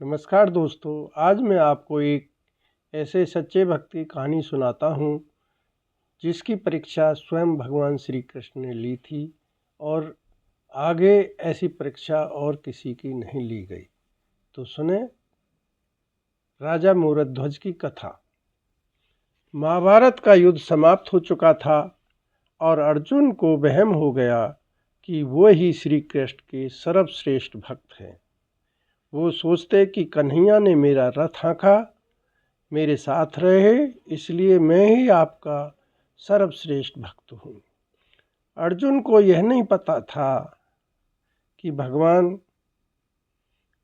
नमस्कार दोस्तों, आज मैं आपको एक ऐसे सच्चे भक्त की कहानी सुनाता हूँ जिसकी परीक्षा स्वयं भगवान श्री कृष्ण ने ली थी और आगे ऐसी परीक्षा और किसी की नहीं ली गई। तो सुने राजा मूरध्वज की कथा। महाभारत का युद्ध समाप्त हो चुका था और अर्जुन को वहम हो गया कि वो ही श्री कृष्ण के सर्वश्रेष्ठ भक्त हैं। वो सोचते कि कन्हैया ने मेरा रथ हाँका, मेरे साथ रहे, इसलिए मैं ही आपका सर्वश्रेष्ठ भक्त हूँ। अर्जुन को यह नहीं पता था कि भगवान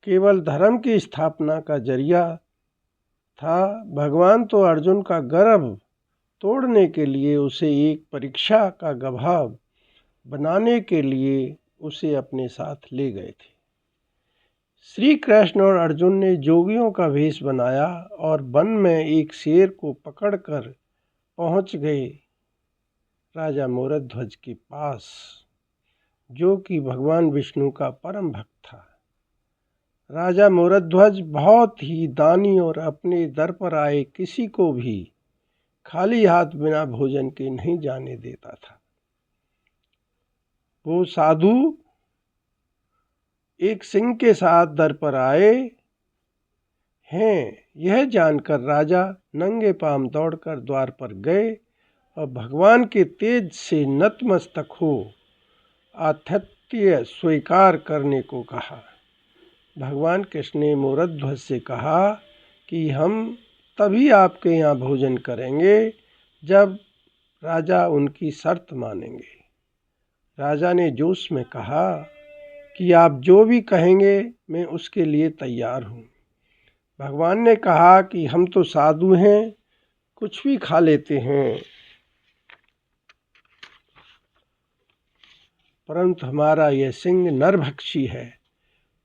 केवल धर्म की स्थापना का जरिया था। भगवान तो अर्जुन का गर्व तोड़ने के लिए, उसे एक परीक्षा का गवाह बनाने के लिए उसे अपने साथ ले गए थे। श्री कृष्ण और अर्जुन ने जोगियों का वेश बनाया और वन में एक शेर को पकड़कर पहुंच गए राजा मूरध्वज के पास, जो कि भगवान विष्णु का परम भक्त था। राजा मूरध्वज बहुत ही दानी और अपने दर पर आए किसी को भी खाली हाथ बिना भोजन के नहीं जाने देता था। वो साधु एक सिंह के साथ दर पर आए हैं, यह जानकर राजा नंगे पांव दौड़कर द्वार पर गए और भगवान के तेज से नतमस्तक हो आतिथ्य स्वीकार करने को कहा। भगवान कृष्ण ने मूरध्वज से कहा कि हम तभी आपके यहाँ भोजन करेंगे जब राजा उनकी शर्त मानेंगे। राजा ने जोश में कहा कि आप जो भी कहेंगे मैं उसके लिए तैयार हूँ। भगवान ने कहा कि हम तो साधु हैं, कुछ भी खा लेते हैं, परंतु हमारा यह सिंह नरभक्षी है।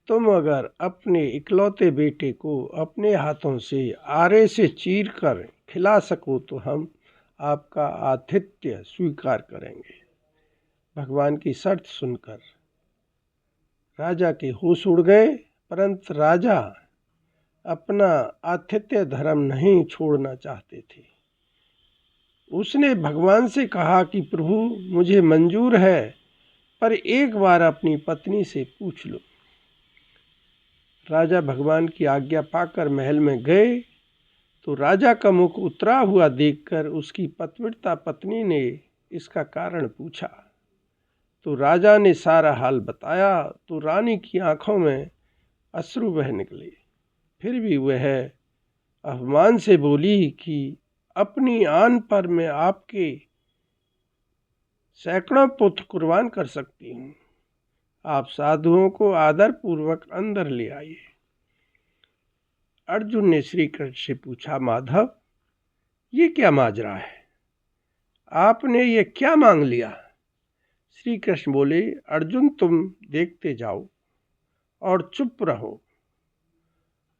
तुम अगर अपने इकलौते बेटे को अपने हाथों से आरे से चीर कर खिला सको तो हम आपका आतिथ्य स्वीकार करेंगे। भगवान की शर्त सुनकर राजा के होश उड़ गए, परंतु राजा अपना आतिथ्य धर्म नहीं छोड़ना चाहते थे। उसने भगवान से कहा कि प्रभु, मुझे मंजूर है, पर एक बार अपनी पत्नी से पूछ लो। राजा भगवान की आज्ञा पाकर महल में गए तो राजा का मुख उतरा हुआ देखकर उसकी पतिव्रता पत्नी ने इसका कारण पूछा। तो राजा ने सारा हाल बताया तो रानी की आंखों में अश्रु बह निकले। फिर भी वह अभिमान से बोली कि अपनी आन पर मैं आपके सैकड़ों पुत्र कुर्बान कर सकती हूँ। आप साधुओं को आदर पूर्वक अंदर ले आइए। अर्जुन ने श्री कृष्ण से पूछा, माधव, ये क्या माजरा है? आपने ये क्या मांग लिया? श्री कृष्ण बोले, अर्जुन, तुम देखते जाओ और चुप रहो।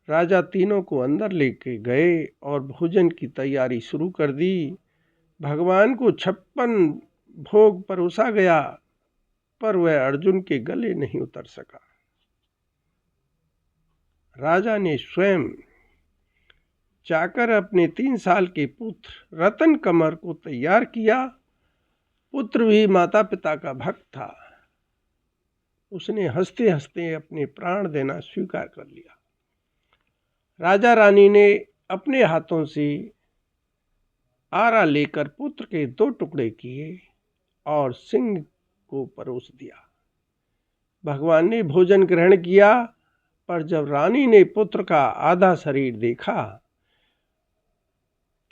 राजा तीनों को अंदर लेके गए और भोजन की तैयारी शुरू कर दी। भगवान को 56 भोग परोसा गया, पर वह अर्जुन के गले नहीं उतर सका। राजा ने स्वयं जाकर अपने 3 साल के पुत्र रतन कमर को तैयार किया। पुत्र भी माता पिता का भक्त था। उसने हंसते हंसते अपने प्राण देना स्वीकार कर लिया। राजा रानी ने अपने हाथों से आरा लेकर पुत्र के 2 टुकड़े किए और सिंह को परोस दिया। भगवान ने भोजन ग्रहण किया, पर जब रानी ने पुत्र का आधा शरीर देखा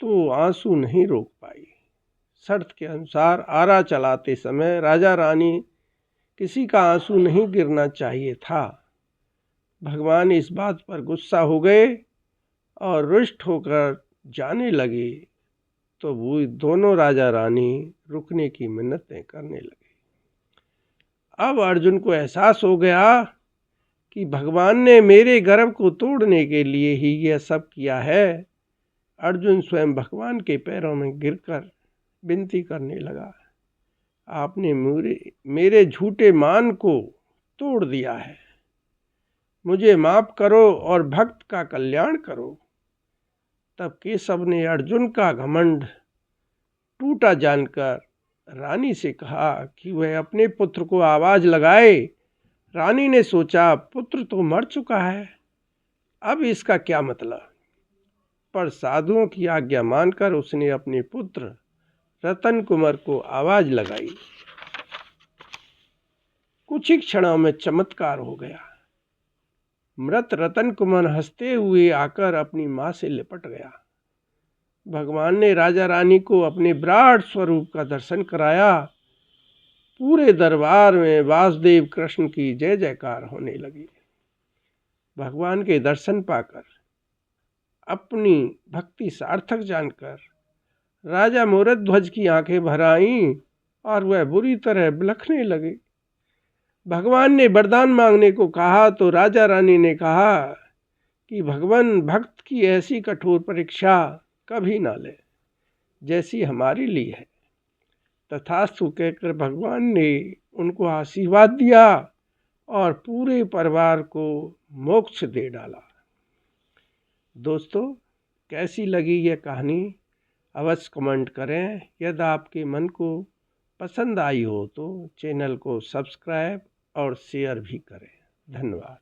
तो आंसू नहीं रोक पाई। शर्त के अनुसार आरा चलाते समय राजा रानी किसी का आंसू नहीं गिरना चाहिए था। भगवान इस बात पर गुस्सा हो गए और रुष्ट होकर जाने लगे तो वो दोनों राजा रानी रुकने की मिन्नतें करने लगे। अब अर्जुन को एहसास हो गया कि भगवान ने मेरे गर्व को तोड़ने के लिए ही यह सब किया है। अर्जुन स्वयं भगवान के पैरों में गिरकर विनती करने लगा, आपने मेरे झूठे मान को तोड़ दिया है। मुझे माफ करो और भक्त का कल्याण करो। तब केशव ने अर्जुन का घमंड टूटा जानकर रानी से कहा कि वह अपने पुत्र को आवाज लगाए। रानी ने सोचा पुत्र तो मर चुका है, अब इसका क्या मतलब, पर साधुओं की आज्ञा मानकर उसने अपने पुत्र रतन कुमार को आवाज लगाई। कुछ ही क्षणों में चमत्कार हो गया। मृत रतन कुमार हंसते हुए आकर अपनी मां से लिपट गया। भगवान ने राजा रानी को अपने विराट स्वरूप का दर्शन कराया। पूरे दरबार में वासुदेव कृष्ण की जय जयकार होने लगी। भगवान के दर्शन पाकर, अपनी भक्ति सार्थक जानकर राजा मोरध्वज की आंखें भर आईं और वह बुरी तरह बिलखने लगे। भगवान ने वरदान मांगने को कहा तो राजा रानी ने कहा कि भगवान भक्त की ऐसी कठोर परीक्षा कभी ना ले जैसी हमारी ली है। तथास्तु कहकर भगवान ने उनको आशीर्वाद दिया और पूरे परिवार को मोक्ष दे डाला। दोस्तों, कैसी लगी यह कहानी अवश्य कमेंट करें। यदि आपके मन को पसंद आई हो तो चैनल को सब्सक्राइब और शेयर भी करें। धन्यवाद।